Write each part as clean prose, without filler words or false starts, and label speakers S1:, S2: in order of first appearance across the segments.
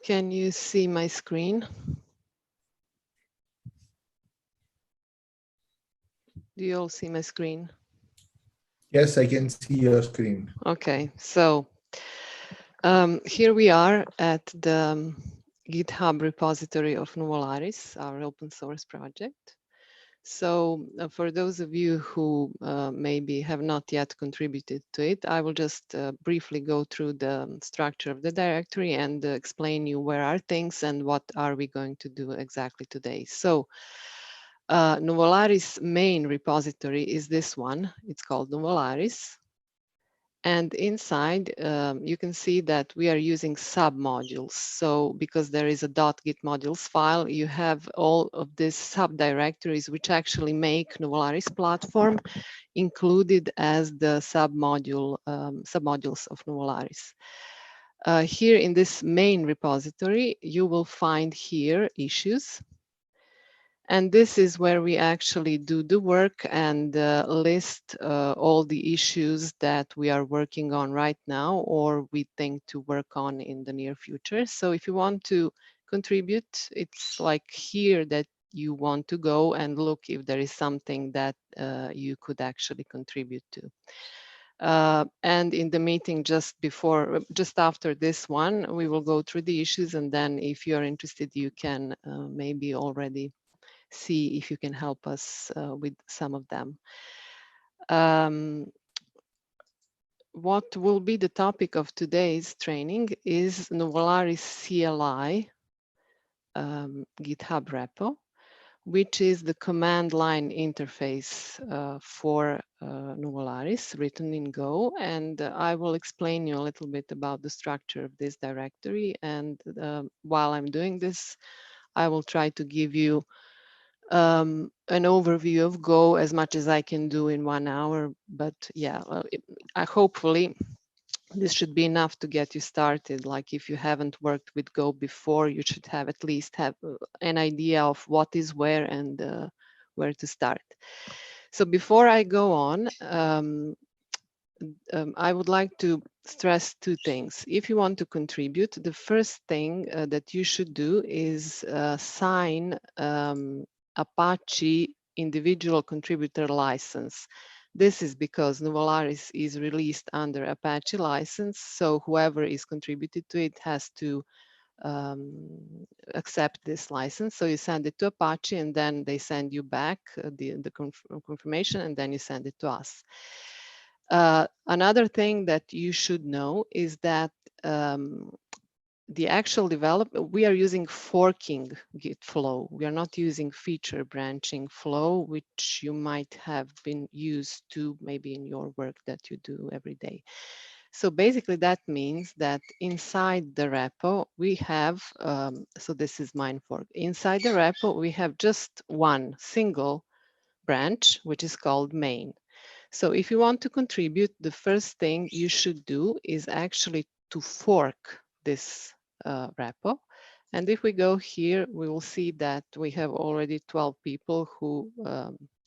S1: Can you see my screen? Do you all see my screen?
S2: Yes, I can see your screen.
S1: Okay, so here we are at the GitHub repository of Nuvolaris, our open source project. So for those of you who maybe have not yet contributed to it, I will just briefly go through the structure of the directory and explain you where are things and what are we going to do exactly today. So Nuvolaris main repository is this one. It's called Nuvolaris. And inside, you can see that we are using submodules. So because there is a .git modules file, you have all of these subdirectories which actually make Nuvolaris platform included as the submodules of Nuvolaris. Here in this main repository, you will find here issues. And this is where we actually do the work and list all the issues that we are working on right now or we think to work on in the near future. So if you want to contribute, it's like here that you want to go and look if there is something that you could actually contribute to. And in the meeting just after this one, we will go through the issues, and then if you are interested, you can maybe already see if you can help us with some of them. What will be the topic of today's training is Nuvolaris CLI GitHub repo, which is the command line interface for Nuvolaris written in Go. And I will explain you a little bit about the structure of this directory. And while I'm doing this, I will try to give you an overview of Go as much as I can do in 1 hour. But yeah, hopefully this should be enough to get you started. Like if you haven't worked with Go before, you should have at least have an idea of what is where and where to start. So before I go on, I would like to stress two things. If you want to contribute, the first thing that you should do is sign Apache individual contributor license. This is because Nuvolaris is released under Apache license, so whoever is contributed to it has to accept this license. So you send it to Apache and then they send you back the confirmation and then you send it to us. Another thing that you should know is that the actual development, we are using forking Git flow. We are not using feature branching flow, which you might have been used to maybe in your work that you do every day. So basically that means that inside the repo, we have, so this is mine fork. Inside the repo, we have just one single branch, which is called main. So if you want to contribute, the first thing you should do is actually to fork this repo. And if we go here, we will see that we have already 12 people who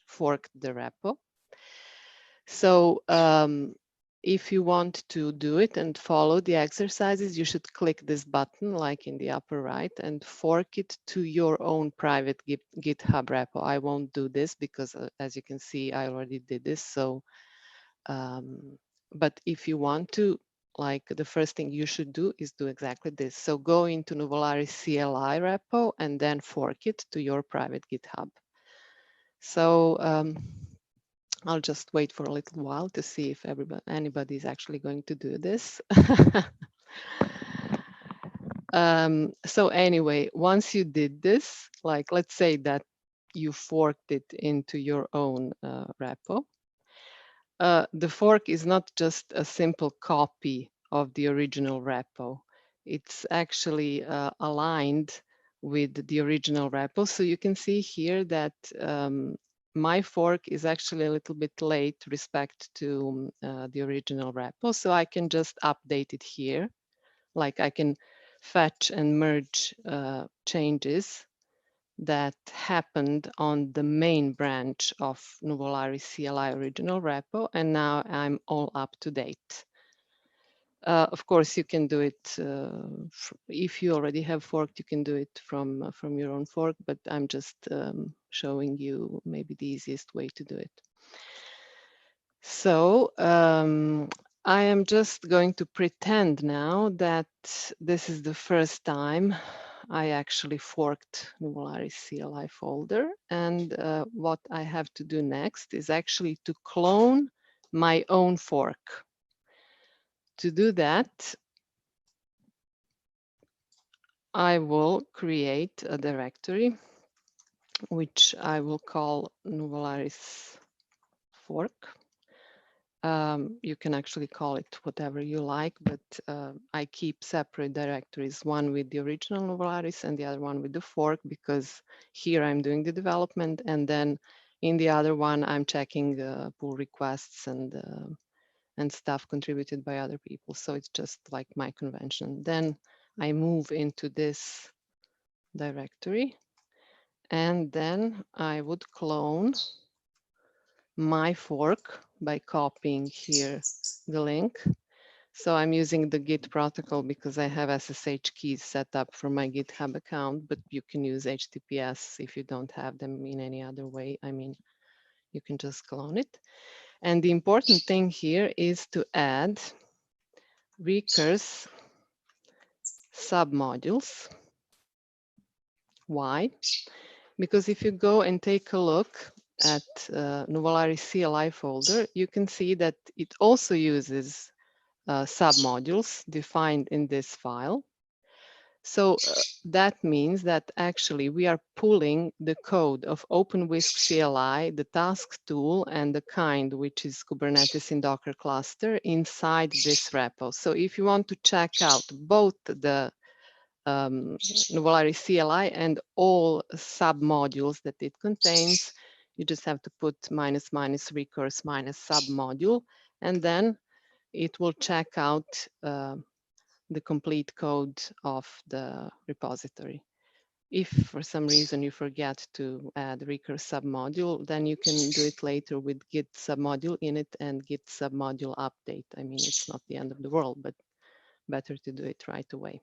S1: forked the repo. So if you want to do it and follow the exercises, you should click this button like in the upper right and fork it to your own private GitHub repo. I won't do this because as you can see, I already did this. So, but if you want to, like the first thing you should do is do exactly this. So go into Nuvolaris CLI repo and then fork it to your private GitHub. So I'll just wait for a little while to see if anybody is actually going to do this. So anyway, once you did this, like let's say that you forked it into your own repo, the fork is not just a simple copy of the original repo. It's actually aligned with the original repo. So you can see here that my fork is actually a little bit late respect to the original repo. So I can just update it here. Like I can fetch and merge changes that happened on the main branch of Nuvolaris CLI original repo, and now I'm all up to date. Of course, you can do it if you already have forked. You can do it from your own fork, but I'm just showing you maybe the easiest way to do it. So I am just going to pretend now that this is the first time I actually forked Nuvolaris CLI folder, and what I have to do next is actually to clone my own fork. To do that, I will create a directory, which I will call Nuvolaris fork. You can actually call it whatever you like, but I keep separate directories, one with the original Nuvolaris and the other one with the fork, because here I'm doing the development, and then in the other one I'm checking pull requests and stuff contributed by other people. So it's just like my convention. Then I move into this directory, and then I would clone my fork by copying here the link. So I'm using the Git protocol because I have SSH keys set up for my GitHub account, but you can use HTTPS if you don't have them in any other way. I mean, you can just clone it. And the important thing here is to add recurse submodules. Why? Because if you go and take a look at Nuvolaris CLI folder, you can see that it also uses submodules defined in this file. So that means that actually we are pulling the code of OpenWhisk CLI, the task tool, and the kind, which is Kubernetes in Docker cluster, inside this repo. So if you want to check out both the Nuvolaris CLI and all submodules that it contains, you just have to put -- recurse - submodule, and then it will check out the complete code of the repository. If for some reason you forget to add recurse submodule, then you can do it later with git submodule init and git submodule update. I mean, it's not the end of the world, but better to do it right away.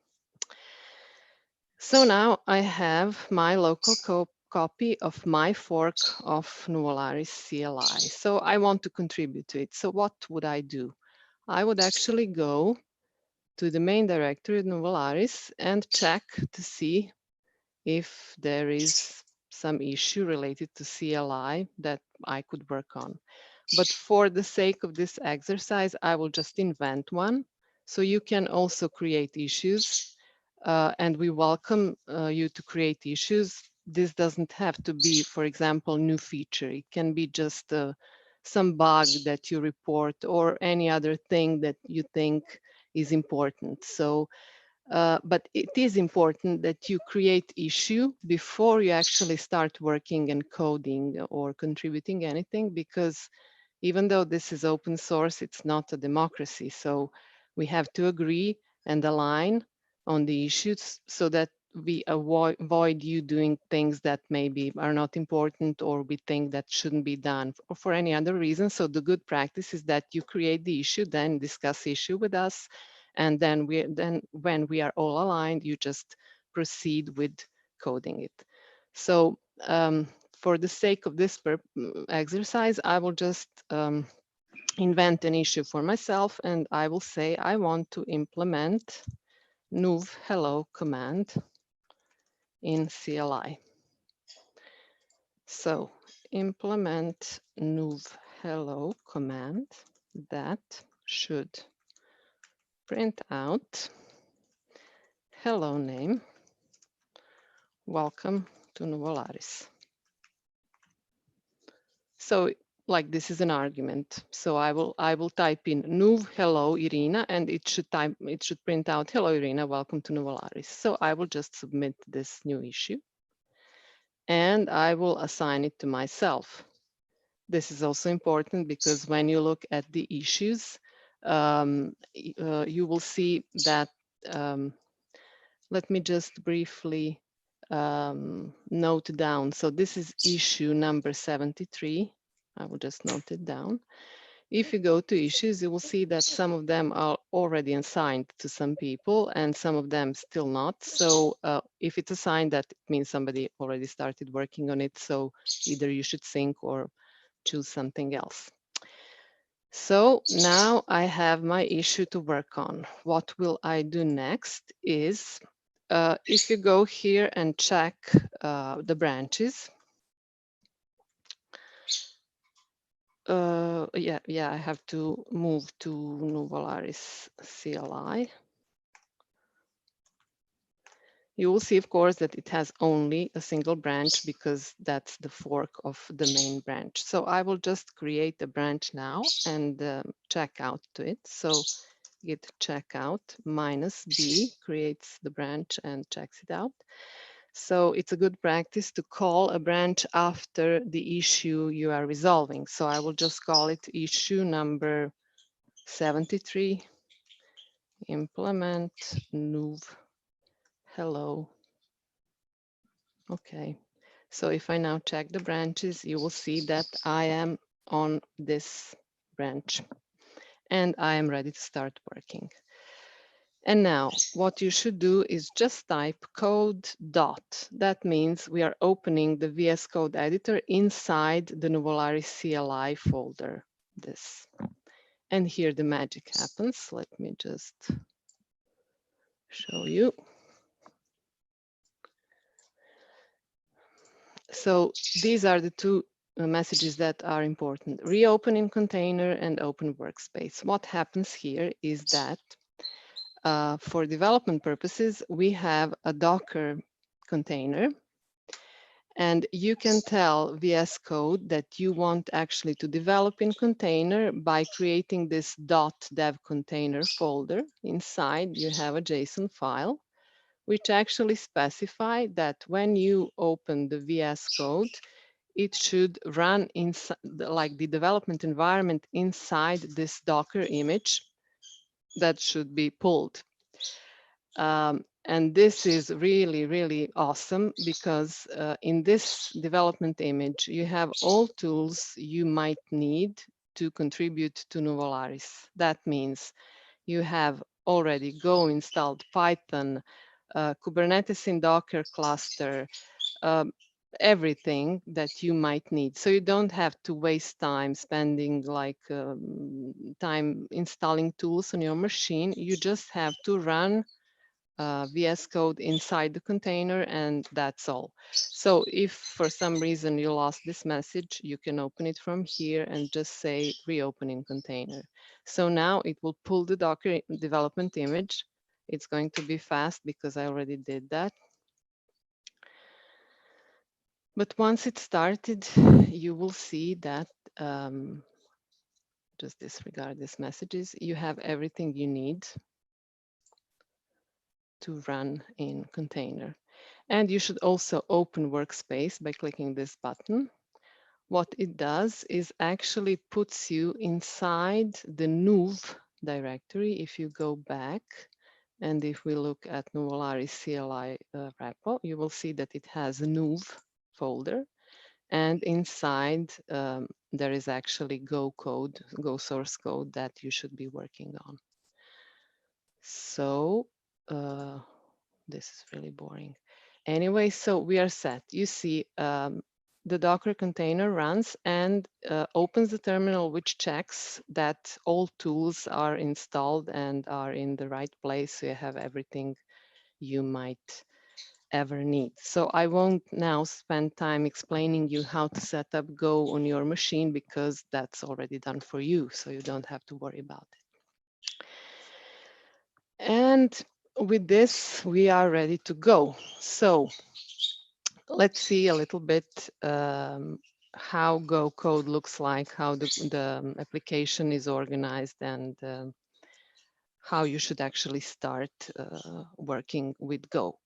S1: So now I have my local copy of my fork of Nuvolaris CLI. So I want to contribute to it. So what would I do? I would actually go to the main directory of Nuvolaris and check to see if there is some issue related to CLI that I could work on. But for the sake of this exercise, I will just invent one. So you can also create issues, and we welcome you to create issues. This doesn't have to be, for example, new feature. It can be just some bug that you report or any other thing that you think is important. So, but it is important that you create issue before you actually start working and coding or contributing anything, because even though this is open source, it's not a democracy. So we have to agree and align on the issues so that we avoid you doing things that maybe are not important or we think that shouldn't be done or for any other reason. So the good practice is that you create the issue, then discuss issue with us. And then when we are all aligned, you just proceed with coding it. So for the sake of this exercise, I will just invent an issue for myself, and I will say I want to implement nuv hello command in CLI. So implement nuv hello command that should print out hello name, welcome to Nuvolaris. So like this is an argument. So I will type in nuv hello Irina, and it should print out hello Irina, welcome to Nuvolaris. So I will just submit this new issue, and I will assign it to myself. This is also important because when you look at the issues, you will see that. Let me just briefly note down. So this is issue number 73. I will just note it down. If you go to issues, you will see that some of them are already assigned to some people and some of them still not. So if it's assigned, that means somebody already started working on it. So either you should sync or choose something else. So now I have my issue to work on. What will I do next is, if you go here and check the branches, I have to move to Nuvolaris CLI. You will see, of course, that it has only a single branch because that's the fork of the main branch. So I will just create a branch now and check out to it. So git checkout -b creates the branch and checks it out. So it's a good practice to call a branch after the issue you are resolving. So I will just call it issue number 73, implement nuv hello. Okay, so if I now check the branches, you will see that I am on this branch and I am ready to start working. And now what you should do is just type code dot. That means we are opening the VS Code editor inside the Nuvolaris CLI folder, this. And here the magic happens. Let me just show you. So these are the two messages that are important: reopen in container and open workspace. What happens here is that for development purposes, we have a Docker container, and you can tell VS Code that you want actually to develop in container by creating this .dev container folder. Inside, you have a JSON file, which actually specify that when you open the VS Code, it should run inside, like the development environment inside this Docker image that should be pulled. And this is really, really awesome because in this development image, you have all tools you might need to contribute to Nuvolaris. That means you have already Go installed, Python, Kubernetes in Docker cluster, everything that you might need. So you don't have to waste time spending like time installing tools on your machine. You just have to run VS Code inside the container, and that's all. So if for some reason you lost this message, you can open it from here and just say reopen in container. So now it will pull the Docker development image. It's going to be fast because I already did that. But once it started, you will see that, just disregard these messages, you have everything you need to run in container. And you should also open workspace by clicking this button. What it does is actually puts you inside the nuv directory. If you go back and if we look at Nuvolaris CLI repo, you will see that it has a nuv folder. And inside, there is actually Go code, Go source code that you should be working on. So this is really boring. Anyway, so we are set. You see the Docker container runs and opens the terminal, which checks that all tools are installed and are in the right place. So you have everything you might ever need. So I won't now spend time explaining you how to set up Go on your machine because that's already done for you. So you don't have to worry about it. And with this, we are ready to go. So let's see a little bit how Go code looks like, how the application is organized, and how you should actually start working with Go.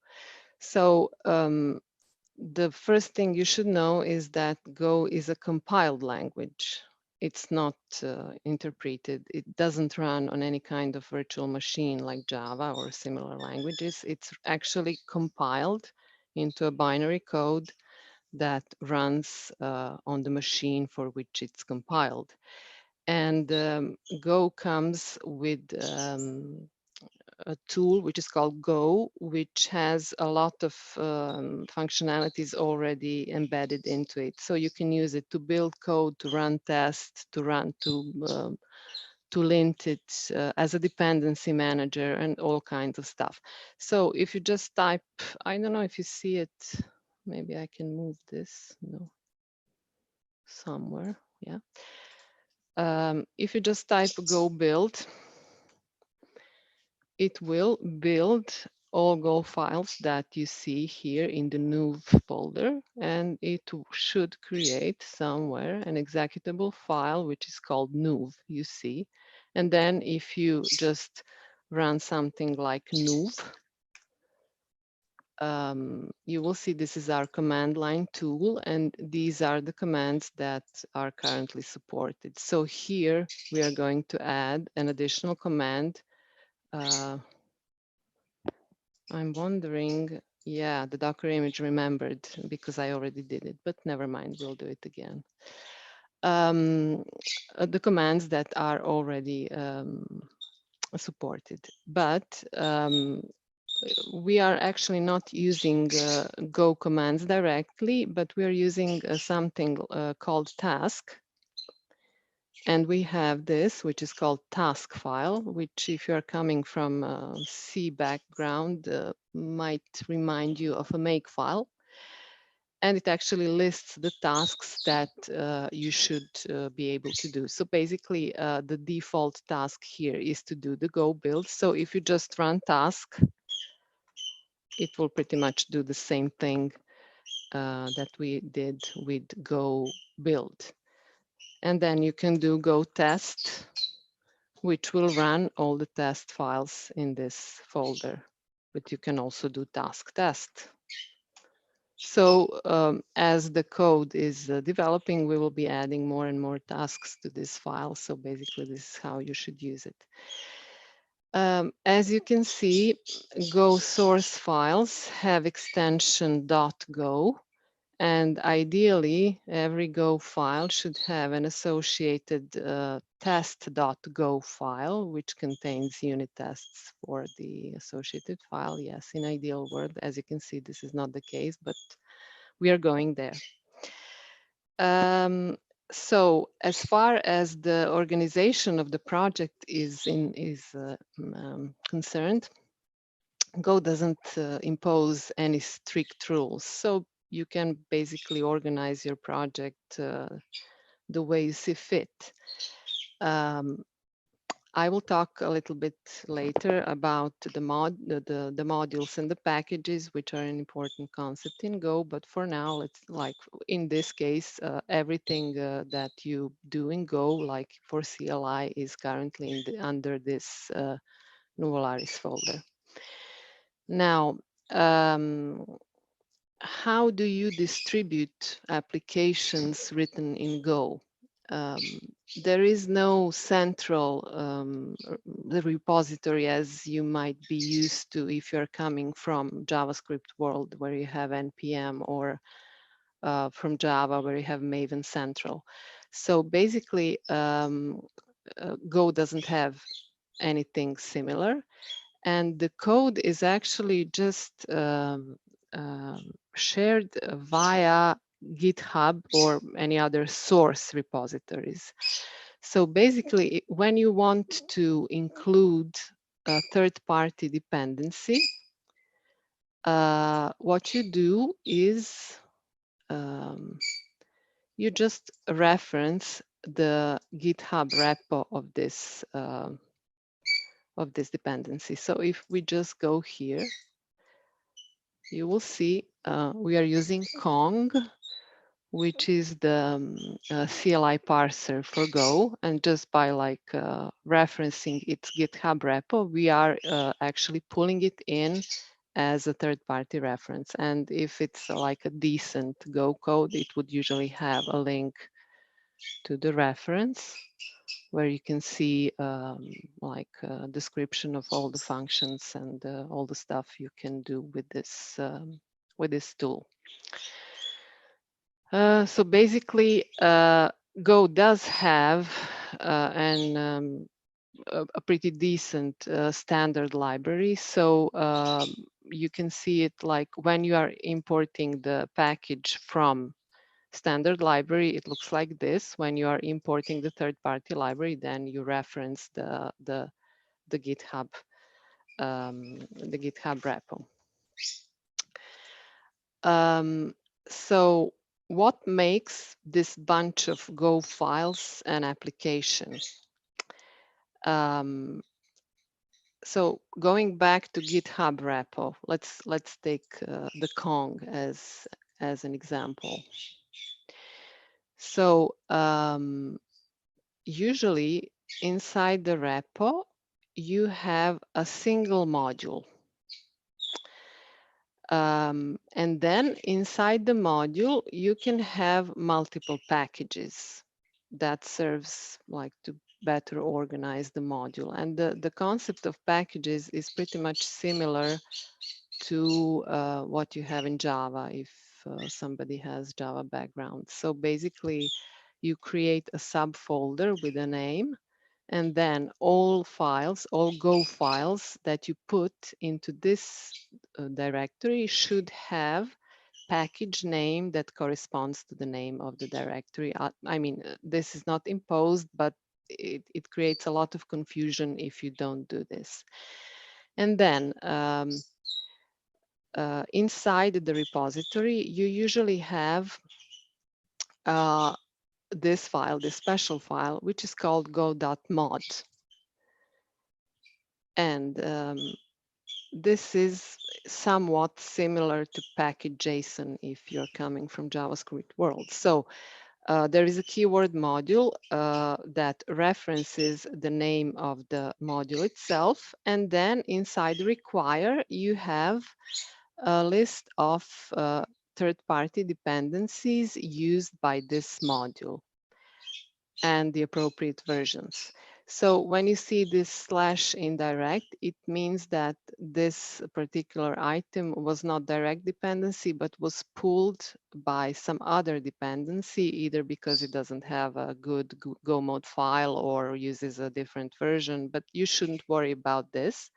S1: So the first thing you should know is that Go is a compiled language. It's not interpreted. It doesn't run on any kind of virtual machine like Java or similar languages. It's actually compiled into a binary code that runs on the machine for which it's compiled. And Go comes with a tool which is called Go, which has a lot of functionalities already embedded into it. So you can use it to build code, to run tests, to lint it as a dependency manager and all kinds of stuff. So if you just type, I don't know if you see it, maybe I can move this, no, somewhere, yeah. If you just type Go build, it will build all Go files that you see here in the Nuv folder, and it should create somewhere an executable file which is called Nuv, you see. And then if you just run something like Nuv, you will see this is our command line tool, and these are the commands that are currently supported. So here we are going to add an additional command. I'm wondering, yeah, the Docker image remembered because I already did it, but never mind, we'll do it again. The commands that are already supported, but we are actually not using Go commands directly, but we are using something called task. And we have this, which is called task file, which if you're coming from a C background, might remind you of a make file. And it actually lists the tasks that you should be able to do. So basically, the default task here is to do the Go build. So if you just run task, it will pretty much do the same thing that we did with Go build. And then you can do Go test, which will run all the test files in this folder. But you can also do task test. So as the code is developing, we will be adding more and more tasks to this file. So basically, this is how you should use it. As you can see, Go source files have extension .go. And ideally, every Go file should have an associated test.go file, which contains unit tests for the associated file. Yes, in ideal world, as you can see, this is not the case, but we are going there. So as far as the organization of the project is concerned, Go doesn't impose any strict rules. So you can basically organize your project the way you see fit. I will talk a little bit later about the modules and the packages, which are an important concept in Go. But for now, let's like in this case, everything that you do in Go, like for CLI, is currently under this Nuvolaris folder. Now, how do you distribute applications written in Go? There is no central repository as you might be used to if you're coming from JavaScript world where you have NPM, or from Java where you have Maven Central. So basically, Go doesn't have anything similar. And the code is actually just shared via GitHub or any other source repositories. So basically, when you want to include a third-party dependency, what you do is you just reference the GitHub repo of this dependency. So if we just go here, you will see we are using Kong, which is the CLI parser for Go. And just by referencing its GitHub repo, we are actually pulling it in as a third-party reference. And if it's like a decent Go code, it would usually have a link to the reference, where you can see a description of all the functions and all the stuff you can do with this tool. So basically, Go does have and a pretty decent standard library. So you can see it like when you are importing the package from standard library, it looks like this. When you are importing the third-party library, then you reference the GitHub repo. So what makes this bunch of Go files an application? So going back to GitHub repo, let's take the Kong as an example. So usually inside the repo, you have a single module. And then inside the module, you can have multiple packages. That serves like to better organize the module. And the concept of packages is pretty much similar to what you have in Java if somebody has Java background. So basically, you create a subfolder with a name, and then all files, all Go files that you put into this directory should have package name that corresponds to the name of the directory. I mean, this is not imposed, but it creates a lot of confusion if you don't do this. And then inside the repository, you usually have this file, this special file, which is called go.mod. And this is somewhat similar to package.json if you're coming from JavaScript world. So there is a keyword module that references the name of the module itself. And then inside require, you have a list of third-party dependencies used by this module and the appropriate versions. So when you see this slash indirect, it means that this particular item was not direct dependency, but was pulled by some other dependency, either because it doesn't have a good Go mode file or uses a different version. But you shouldn't worry about this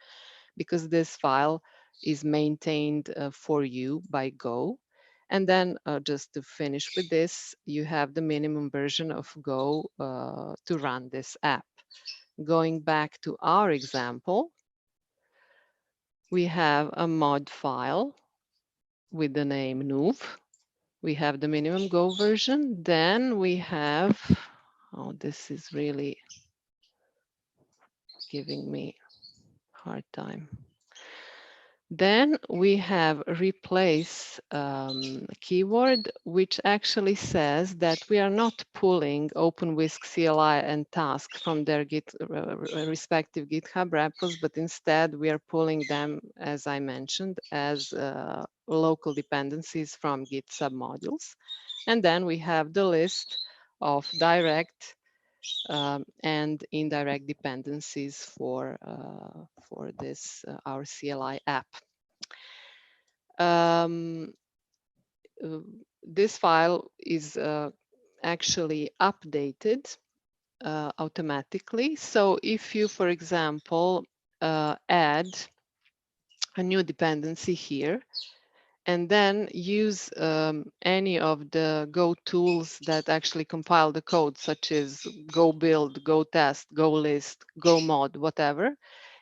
S1: because this file is maintained for you by Go. And then just to finish with this, you have the minimum version of Go to run this app. Going back to our example, we have a mod file with the name nuv. We have the minimum Go version. Then we have, oh, this is really giving me a hard time. Then we have replace keyword, which actually says that we are not pulling OpenWhisk CLI and task from their respective GitHub repos, but instead we are pulling them, as I mentioned, as local dependencies from Git submodules. And then we have the list of direct and indirect dependencies for this our CLI app. This file is actually updated automatically. So if you, for example, add a new dependency here, and then use any of the Go tools that actually compile the code, such as Go build, Go test, Go list, Go mod, whatever,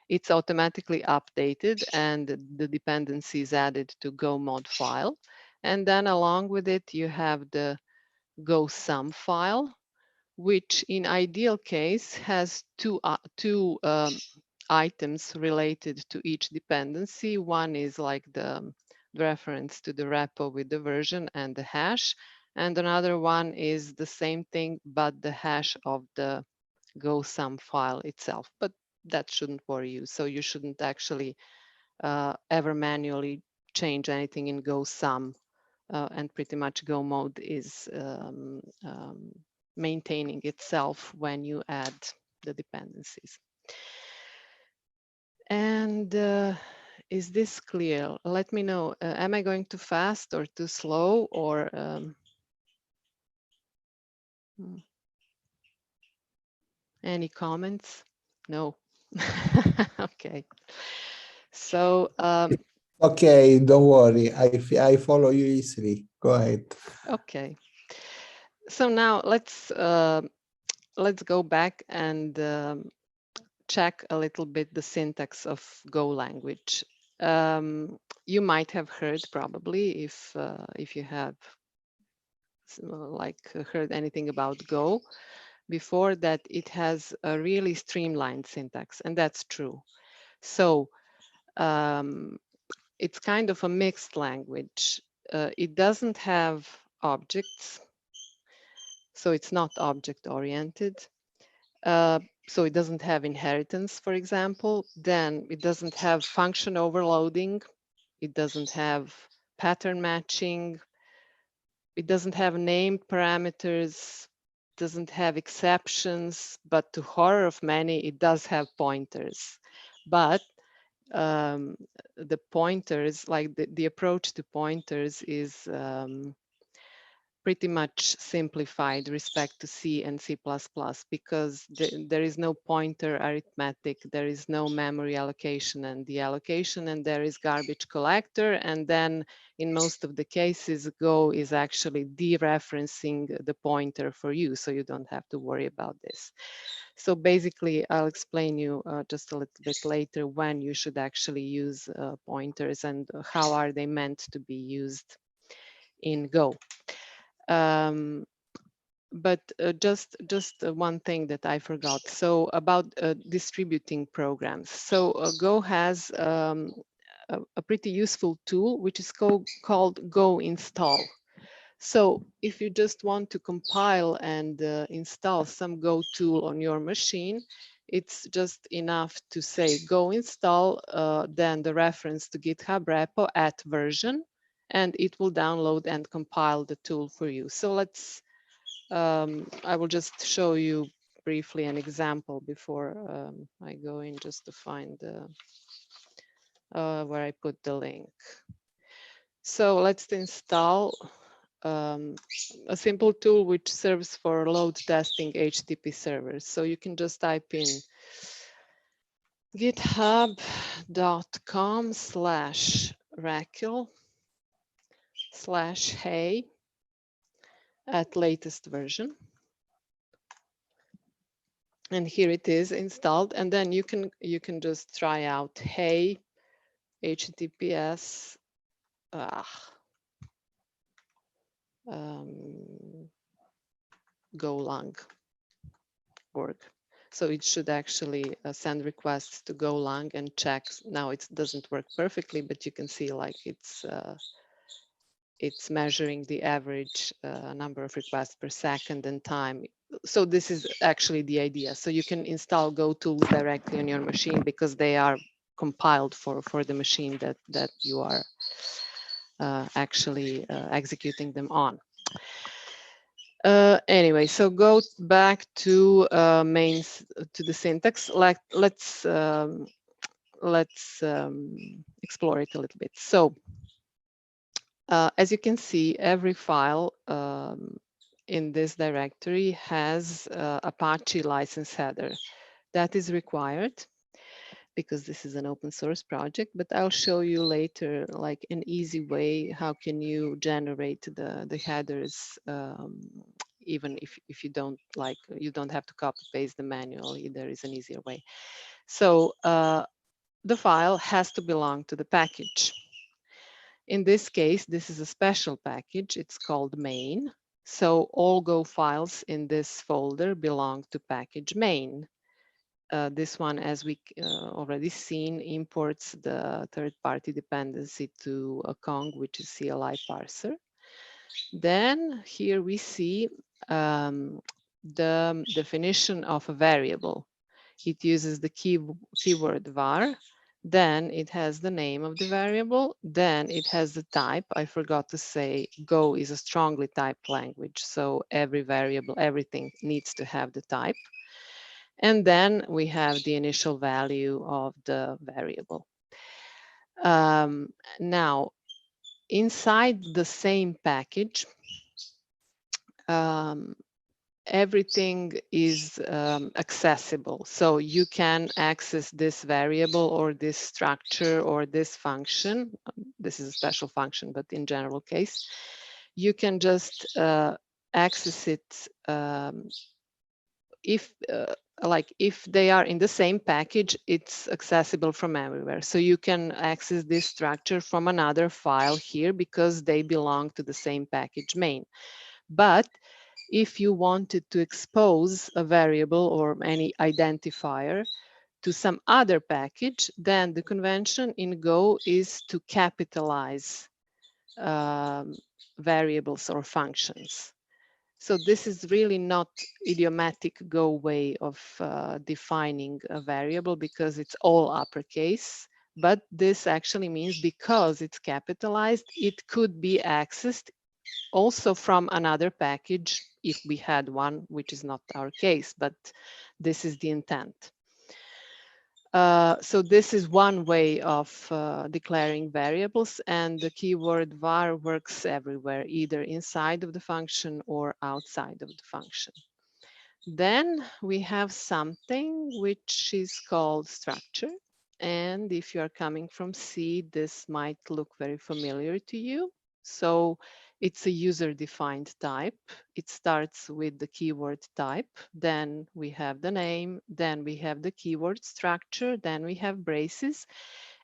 S1: it's automatically updated and the dependency is added to Go mod file. And then along with it, you have the Go sum file, which in ideal case has two items related to each dependency. One is like the reference to the repo with the version and the hash. And another one is the same thing, but the hash of the Go sum file itself. But that shouldn't worry you. So you shouldn't actually ever manually change anything in Go sum. And pretty much Go mode is maintaining itself when you add the dependencies. And is this clear? Let me know. Am I going too fast or too slow or? Any comments? No. Okay. So,
S2: Okay, don't worry. I follow you easily. Go ahead.
S1: okay. So now let's go back and check a little bit the syntax of Go language. You might have heard probably if you have heard anything about Go before that it has a really streamlined syntax, and that's true. So it's kind of a mixed language. It doesn't have objects, so it's not object oriented. So it doesn't have inheritance, for example. Then it doesn't have function overloading. It doesn't have pattern matching. It doesn't have named parameters, doesn't have exceptions, but to horror of many, it does have pointers. But the pointers, like the approach to pointers is pretty much simplified respect to C and C++ because there is no pointer arithmetic, there is no memory allocation and deallocation, and there is garbage collector. And then in most of the cases, Go is actually dereferencing the pointer for you, so you don't have to worry about this. So basically, I'll explain you just a little bit later when you should actually use pointers and how are they meant to be used in Go. But just one thing that I forgot. So about distributing programs. So Go has a pretty useful tool, which is called Go install. So if you just want to compile and install some Go tool on your machine, it's just enough to say Go install, then the reference to GitHub repo at version, and it will download and compile the tool for you. So I will just show you briefly an example before I go in just to find where I put the link. So let's install a simple tool which serves for load testing HTTP servers. So you can just type in github.com/Rakel/hey at latest version. And here it is installed. And then you can just try out hey HTTPS Golang org. So it should actually send requests to Golang and check. Now it doesn't work perfectly, but you can see like it's measuring the average number of requests per second and time. So this is actually the idea. So you can install Go tools directly on your machine because they are compiled for the machine that you are actually executing them on. Anyway, so go back to to the syntax. Let's explore it a little bit. So as you can see, every file in this directory has Apache license header. That is required because this is an open source project, but I'll show you later like an easy way how can you generate the headers even if you don't you don't have to copy paste the manually. There is an easier way. So the file has to belong to the package. In this case, this is a special package. It's called main. So all Go files in this folder belong to package main. This one, as we already seen, imports the third-party dependency to a Kong, which is CLI parser. Then here we see the definition of a variable. It uses the keyword var. Then it has the name of the variable. Then it has the type. I forgot to say Go is a strongly typed language. So every variable, everything needs to have the type. And then we have the initial value of the variable. Now, inside the same package, everything is accessible. So you can access this variable or this structure or this function. This is a special function, but in general case, you can just access it if like if they are in the same package, it's accessible from everywhere. So you can access this structure from another file here because they belong to the same package main. But if you wanted to expose a variable or any identifier to some other package, then the convention in Go is to capitalize variables or functions. So this is really not idiomatic Go way of defining a variable because it's all uppercase. But this actually means because it's capitalized, it could be accessed also from another package if we had one, which is not our case, but this is the intent. So this is one way of declaring variables, and the keyword var works everywhere, either inside of the function or outside of the function. Then we have something which is called structure. And if you are coming from C, this might look very familiar to you. So it's a user-defined type. It starts with the keyword type. Then we have the name. Then we have the keyword structure. Then we have braces.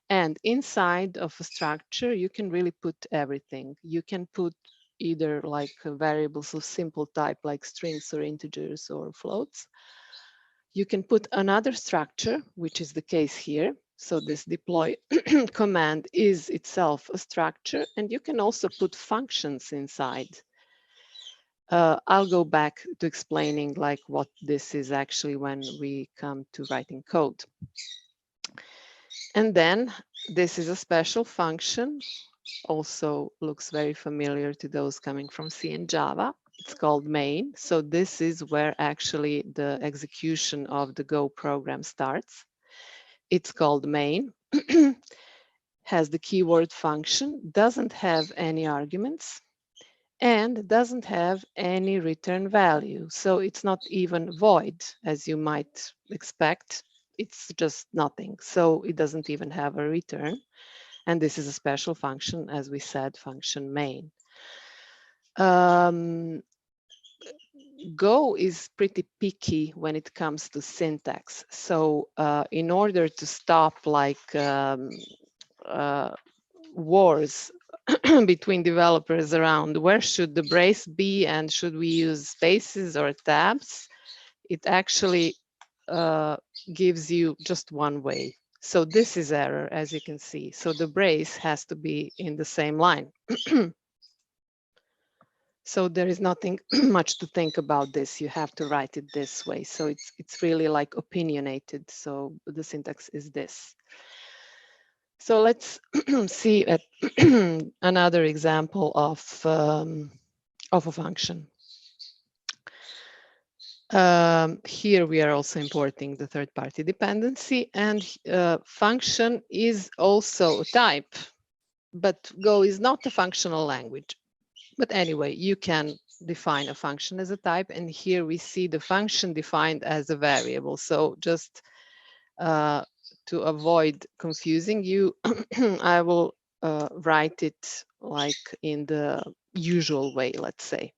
S1: And inside of a structure, you can really put everything. You can put either like variables of simple type like strings or integers or floats. You can put another structure, which is the case here. So this deploy command is itself a structure, and you can also put functions inside. I'll go back to explaining like what this is actually when we come to writing code. And then this is a special function, also looks very familiar to those coming from C and Java. It's called main. So this is where actually the execution of the Go program starts. It's called main, has the keyword function, doesn't have any arguments, and doesn't have any return value. So it's not even void, as you might expect. It's just nothing. So it doesn't even have a return. And this is a special function, as we said, function main. Go is pretty picky when it comes to syntax. So in order to stop like wars between developers around where should the brace be and should we use spaces or tabs, it actually gives you just one way. So this is error, as you can see. So the brace has to be in the same line. So there is nothing much to think about this. You have to write it this way. So it's really like opinionated. So the syntax is this. So let's see at another example of a function. Here we are also importing the third-party dependency, and function is also a type, but Go is not a functional language. But anyway, you can define a function as a type, and here we see the function defined as a variable. So just to avoid confusing you, I will write it like in the usual way, let's say.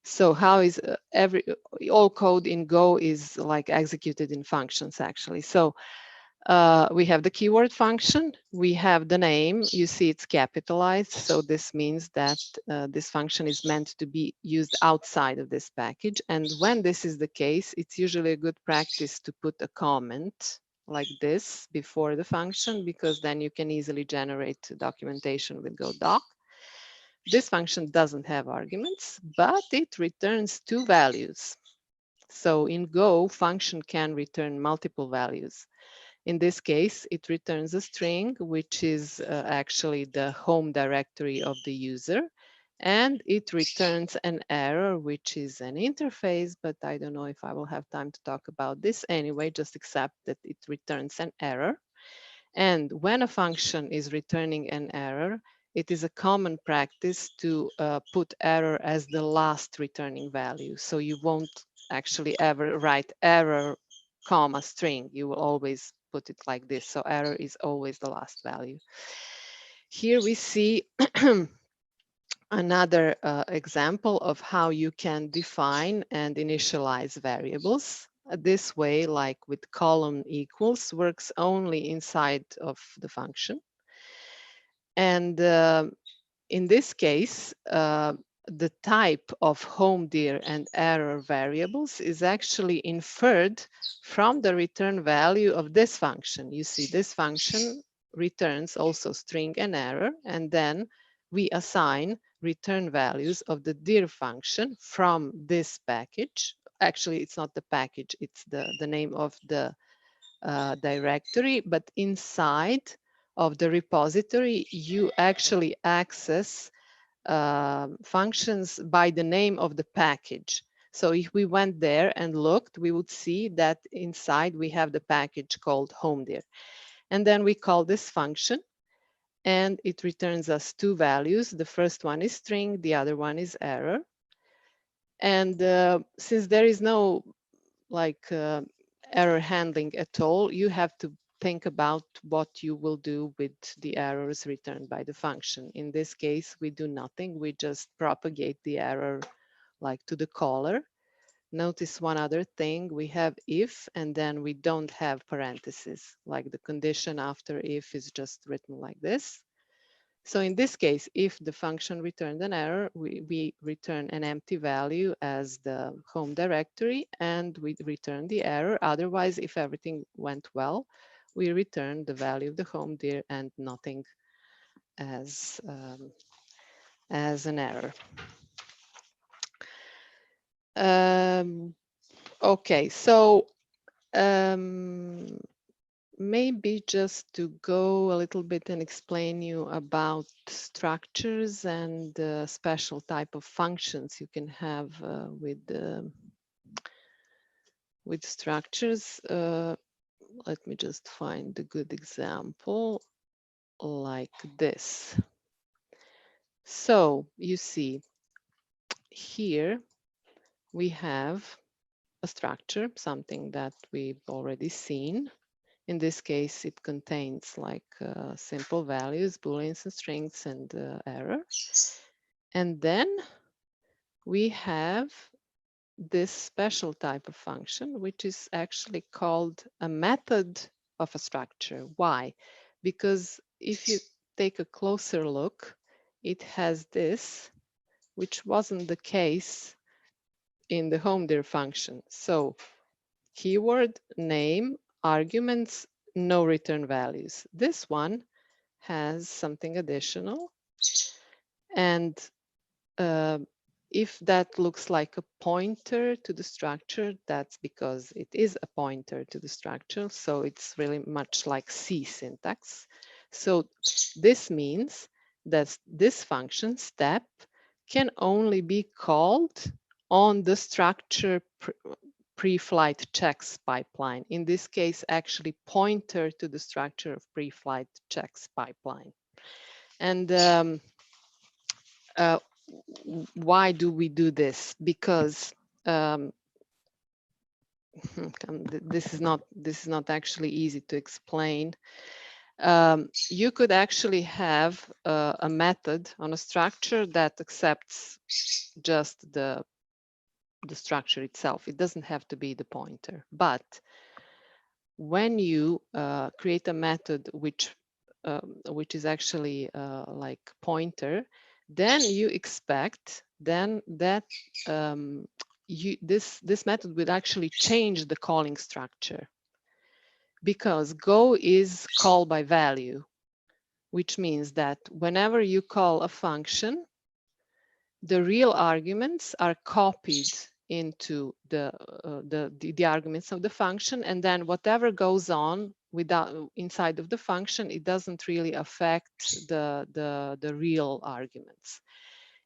S1: So how is all code in Go is like executed in functions actually. So we have the keyword function, we have the name, you see it's capitalized. So this means that this function is meant to be used outside of this package. And when this is the case, it's usually a good practice to put a comment like this before the function, because then you can easily generate documentation with Go doc. This function doesn't have arguments, but it returns two values. So in Go, function can return multiple values. In this case, it returns a string, which is actually the home directory of the user. And it returns an error, which is an interface, but I don't know if I will have time to talk about this anyway, just accept that it returns an error. And when a function is returning an error, it is a common practice to put error as the last returning value. So you won't actually ever write error, comma, string. You will always put it like this. So error is always the last value. Here we see another example of how you can define and initialize variables. This way, like with column equals, works only inside of the function. And in this case, the type of home dir and error variables is actually inferred from the return value of this function. You see, this function returns also string and error, and then we assign return values of the dir function from this package. Actually, it's not the package, it's the name of the directory, but inside of the repository, you actually access functions by the name of the package. So if we went there and looked, we would see that inside we have the package called homedir. And then we call this function, and it returns us two values. The first one is string, the other one is error. And since there is no error handling at all, you have to think about what you will do with the errors returned by the function. In this case, we do nothing. We just propagate the error like to the caller. Notice one other thing. We have if, and then we don't have parentheses. Like the condition after if is just written like this. So in this case, if the function returned an error, we return an empty value as the home directory, and we return the error. Otherwise, if everything went well, we return the value of the home dir and nothing as an error. Okay, so maybe just to go a little bit and explain you about structures and the special type of functions you can have with structures. Let me just find a good example like this. So you see here we have a structure, something that we've already seen. In this case, it contains like simple values, booleans and strings and error. And then we have this special type of function, which is actually called a method of a structure. Why? Because if you take a closer look, it has this, which wasn't the case in the homedir function. So keyword, name, arguments, no return values. This one has something additional. And if that looks like a pointer to the structure, that's because it is a pointer to the structure. So it's really much like C syntax. So this means that this function step can only be called on the structure pre-flight checks pipeline. In this case, actually pointer to the structure of pre-flight checks pipeline. And why do we do this? Because this is not actually easy to explain. You could actually have a method on a structure that accepts just the structure itself. It doesn't have to be the pointer. But when you create a method which is actually like pointer, then you expect then that this method would actually change the calling structure, because Go is call by value, which means that whenever you call a function, the real arguments are copied into the arguments of the function, and then whatever goes on inside of the function, it doesn't really affect the real arguments.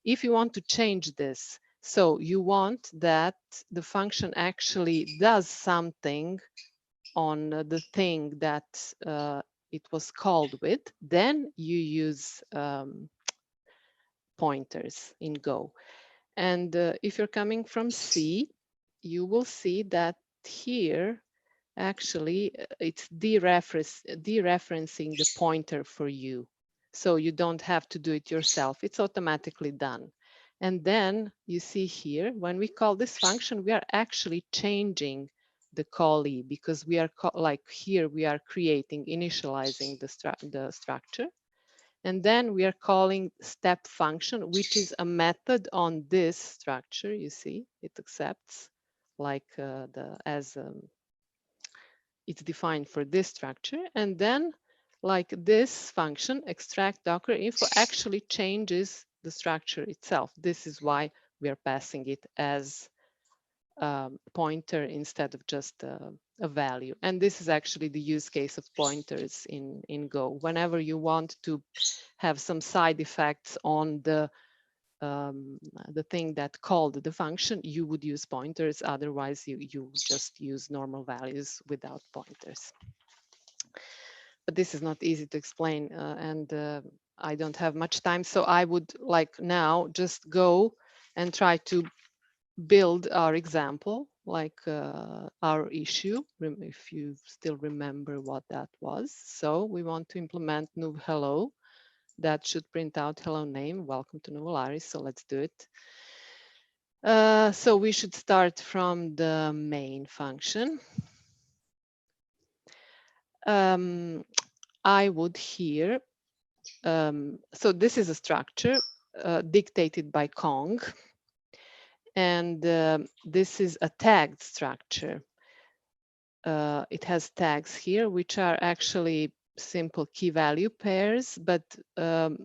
S1: If you want to change this, so you want that the function actually does something on the thing that it was called with, then you use pointers in Go. And if you're coming from C, you will see that here, actually, it's dereferencing the pointer for you. So you don't have to do it yourself. It's automatically done. And then you see here, when we call this function, we are actually changing the callee, because we are like here, we are creating, initializing the structure. And then we are calling step function, which is a method on this structure. You see, it accepts like it's defined for this structure. And then like this function, extract Docker info, actually changes the structure itself. This is why we are passing it as pointer instead of just a value. And this is actually the use case of pointers in Go. Whenever you want to have some side effects on the thing that called the function, you would use pointers. Otherwise, you just use normal values without pointers. But this is not easy to explain, and I don't have much time. So I would like now just go and try to build our example, like our issue, if you still remember what that was. So we want to implement Nuv hello. That should print out hello name, welcome to Nuvolaris. So let's do it. So we should start from the main function. I would here, so this is a structure dictated by Kong. And this is a tagged structure. It has tags here, which are actually simple key value pairs, but to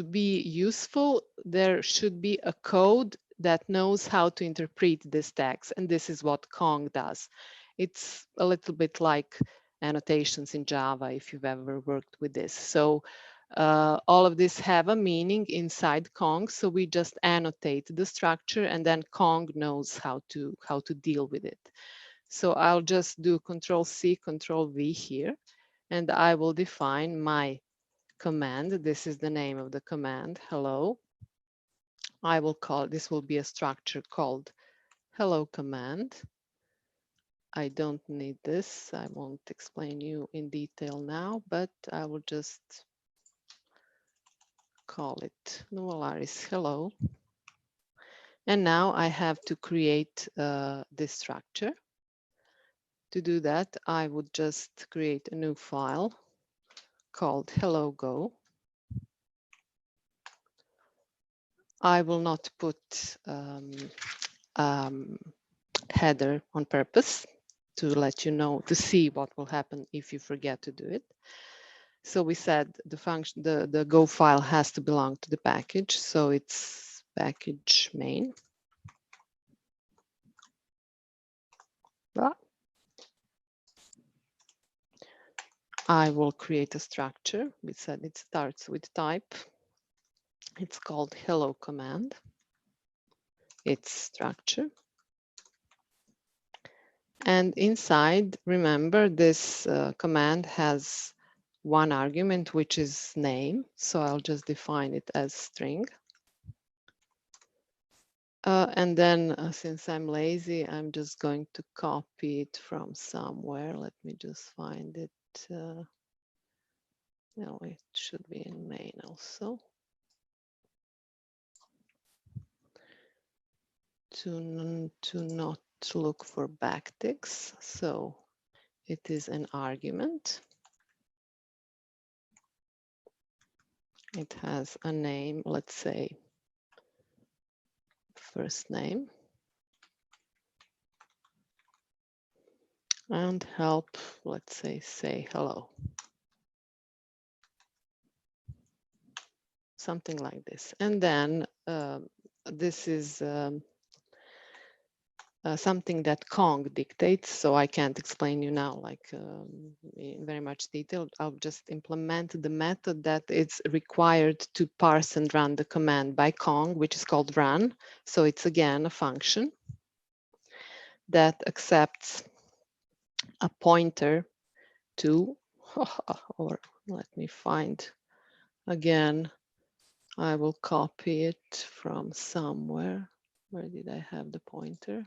S1: be useful, there should be a code that knows how to interpret these tags. And this is what Kong does. It's a little bit like annotations in Java, if you've ever worked with this. So all of this have a meaning inside Kong. So we just annotate the structure, and then Kong knows how to deal with it. So I'll just do Control-C, Control-V here, and I will define my command. This is the name of the command, hello. I will call, this will be a structure called hello command. I don't need this. I won't explain you in detail now, but I will just call it Nuvolaris hello. And now I have to create this structure. To do that, I would just create a new file called hello go. I will not put header on purpose to let you know, to see what will happen if you forget to do it. So we said the function, the Go file has to belong to the package. So it's package main. I will create a structure. We said it starts with type. It's called hello command. It's structure. And inside, remember, this command has one argument, which is name. So I'll just define it as string. And then since I'm lazy, I'm just going to copy it from somewhere. Let me just find it. No, it should be in main also. To not look for backticks. So it is an argument. It has a name, let's say first name. And help, let's say hello. Something like this. And then this is something that Kong dictates, so I can't explain you now like in very much detail. I'll just implement the method that it's required to parse and run the command by Kong, which is called run. So it's again a function that accepts a pointer to, or let me find again I will copy it from somewhere. Where did I have the pointer?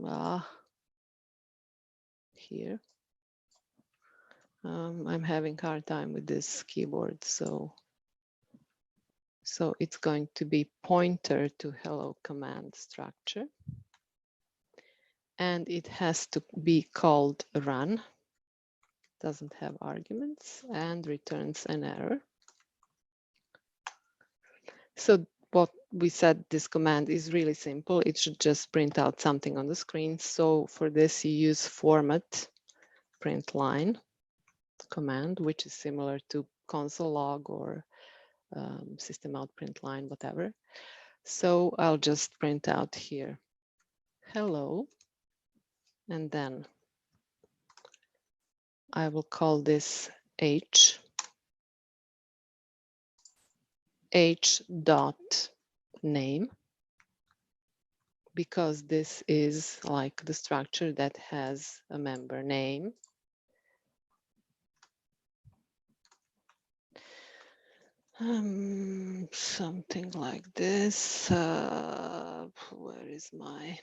S1: Ah, here. I'm having a hard time with this keyboard, so it's going to be pointer to hello command structure. And it has to be called run. Doesn't have arguments and returns an error. So what we said, this command is really simple. It should just print out something on the screen. So for this, you use format print line command, which is similar to console log or system out print line, whatever. So I'll just print out here, hello, and then I will call this h dot name, because this is like the structure that has a member name. Something like this. Where is my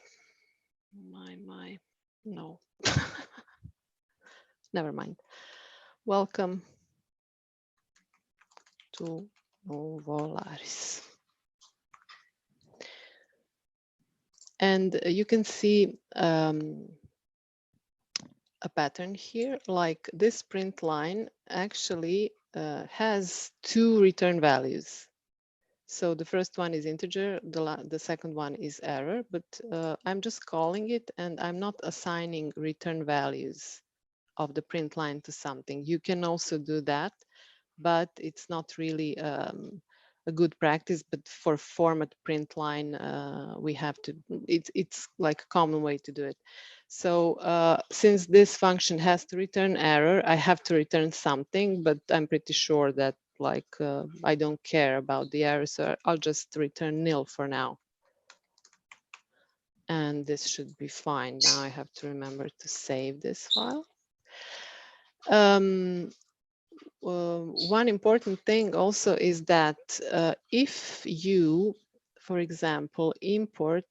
S1: no, never mind. Welcome to Nuvolaris. And you can see a pattern here, like this print line actually has two return values. So the first one is integer, the second one is error, but I'm just calling it and I'm not assigning return values of the print line to something. You can also do that, but it's not really a good practice. But for format print line, we have to, it's like a common way to do it. So since this function has to return error, I have to return something, but I'm pretty sure that like I don't care about the error, so I'll just return nil for now. And this should be fine. Now I have to remember to save this file. One important thing also is that if you, for example, import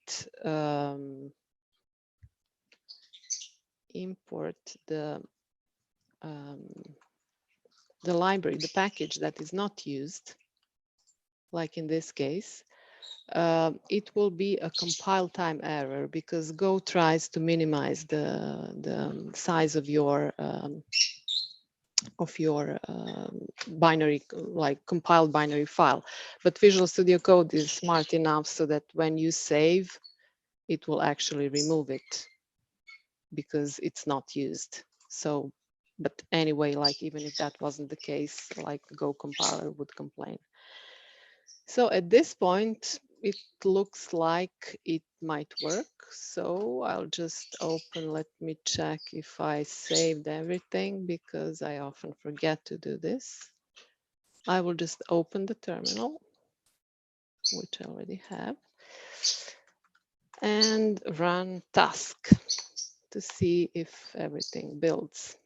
S1: the library, the package that is not used, like in this case, it will be a compile time error because Go tries to minimize the size of your binary, like compiled binary file. But Visual Studio Code is smart enough so that when you save, it will actually remove it because it's not used. So, but anyway, like even if that wasn't the case, like Go compiler would complain. So at this point, it looks like it might work. So I'll just open, let me check if I saved everything because I often forget to do this. I will just open the terminal, which I already have, and run task to see if everything builds.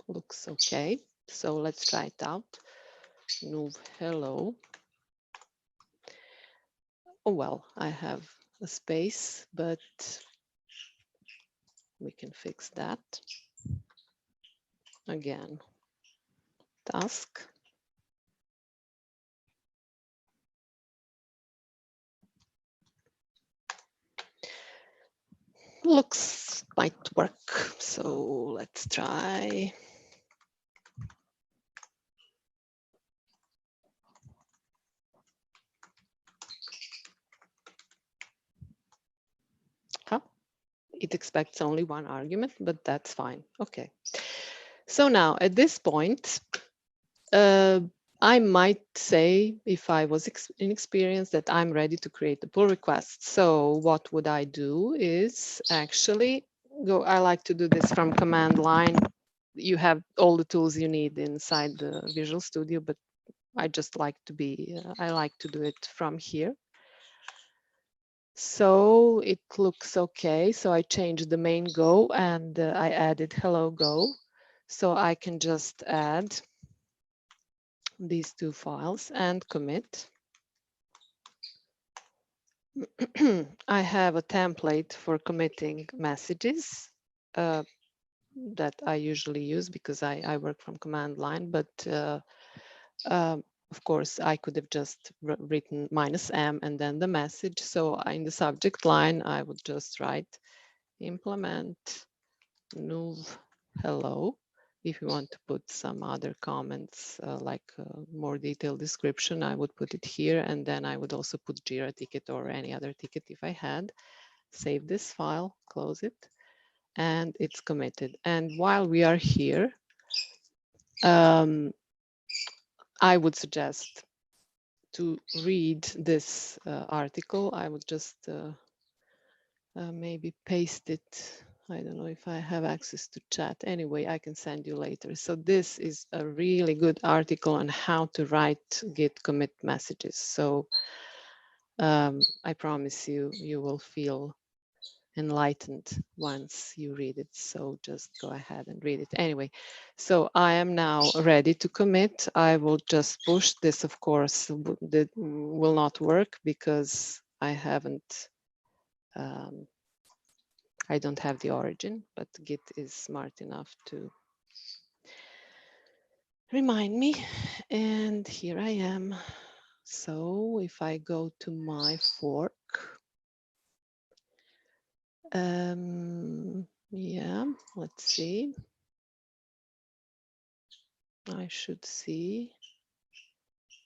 S1: Looks okay. So let's try it out. Nuv hello. Oh, well, I have a space, but we can fix that. Again, task. Looks might work. So let's try. Huh? It expects only one argument, but that's fine. Okay. So now at this point, I might say, if I was inexperienced, that I'm ready to create a pull request. So what would I do is actually go, I like to do this from command line. You have all the tools you need inside the Visual Studio, but I just like to be, I like to do it from here. So it looks okay. So I changed the main Go and I added hello Go. So I can just add these two files and commit. I have a template for committing messages that I usually use because I work from command line, but of course I could have just written -m and then the message. So in the subject line, I would just write implement nuv hello. If you want to put some other comments like more detailed description, I would put it here, and then I would also put Jira ticket or any other ticket if I had. Save this file, close it, and it's committed. And while we are here, I would suggest to read this article. I would just maybe paste it. I don't know if I have access to chat. Anyway, I can send you later. So this is a really good article on how to write Git commit messages. So I promise you, you will feel enlightened once you read it. So just go ahead and read it. Anyway, so I am now ready to commit. I will just push this, of course, that will not work because I haven't, I don't have the origin, but Git is smart enough to remind me. And here I am. So if I go to my fork, yeah, let's see. I should see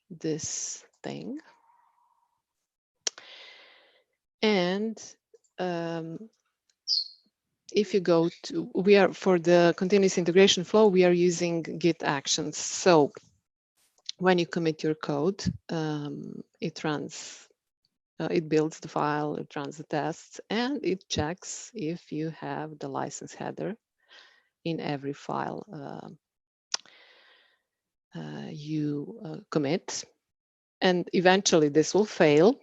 S1: this thing. And if you go to, we are for the continuous integration flow, we are using Git actions. So when you commit your code, it runs, it builds the file, it runs the tests, and it checks if you have the license header in every file you commit. And eventually this will fail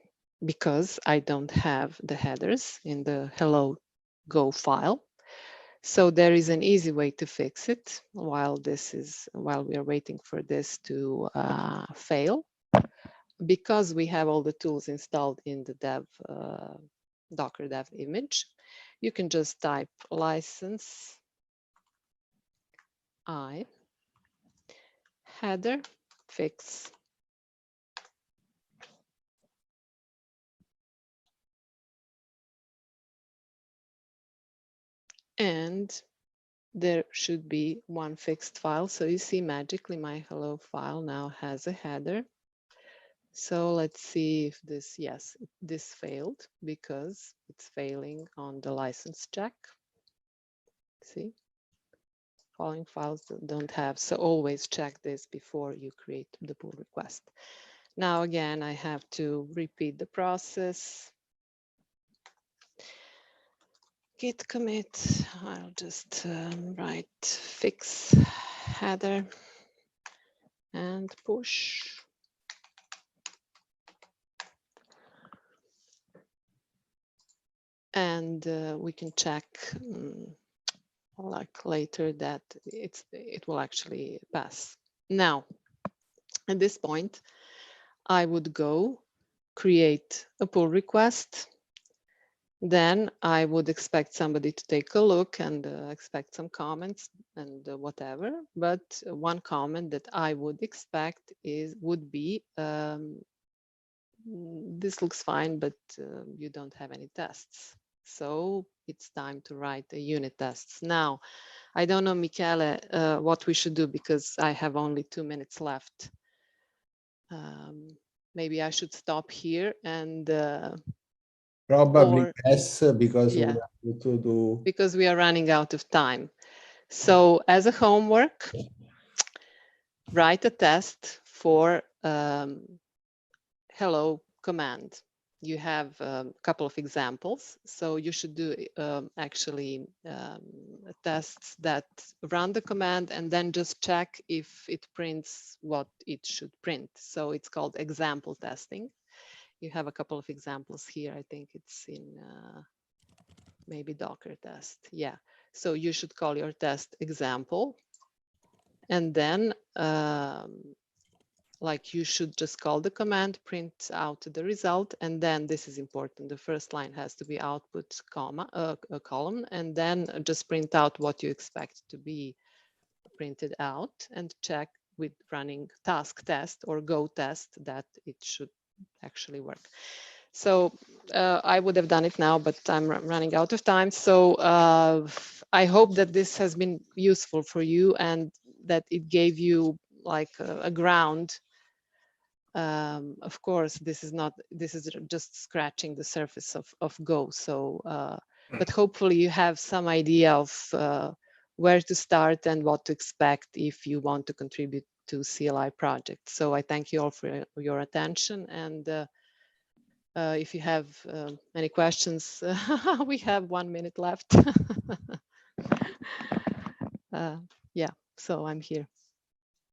S1: because I don't have the headers in the hello go file. So there is an easy way to fix it while we are waiting for this to fail. Because we have all the tools installed in the dev Docker dev image, you can just type license I header fix. And there should be one fixed file. So you see magically my hello file now has a header. So let's see if this, yes, this failed because it's failing on the license check. See, following files don't have, so always check this before you create the pull request. Now again, I have to repeat the process. Git commit, I'll just write fix header and push. And we can check like later that it will actually pass. Now, at this point, I would go create a pull request. Then I would expect somebody to take a look and expect some comments and whatever. But one comment that I would expect would be, this looks fine, but you don't have any tests. So it's time to write the unit tests. Now, I don't know, Michele, what we should do because I have only 2 minutes left. Maybe I should stop here and
S2: Probably yes, because
S1: yeah,
S2: we have to do.
S1: Because we are running out of time. So as a homework, write a test for hello command. You have a couple of examples. So you should do actually tests that run the command and then just check if it prints what it should print. So it's called example testing. You have a couple of examples here. I think it's in maybe Docker test. Yeah. So you should call your test example. And then like you should just call the command, print out the result, and then this is important. The first line has to be output comma, a column, and then just print out what you expect to be printed out and check with running task test or go test that it should actually work. So I would have done it now, but I'm running out of time. So I hope that this has been useful for you and that it gave you like a ground. Of course, this is just scratching the surface of Go. So, but hopefully you have some idea of where to start and what to expect if you want to contribute to CLI project. So I thank you all for your attention, and if you have any questions, we have 1 minute left. Yeah, so I'm here.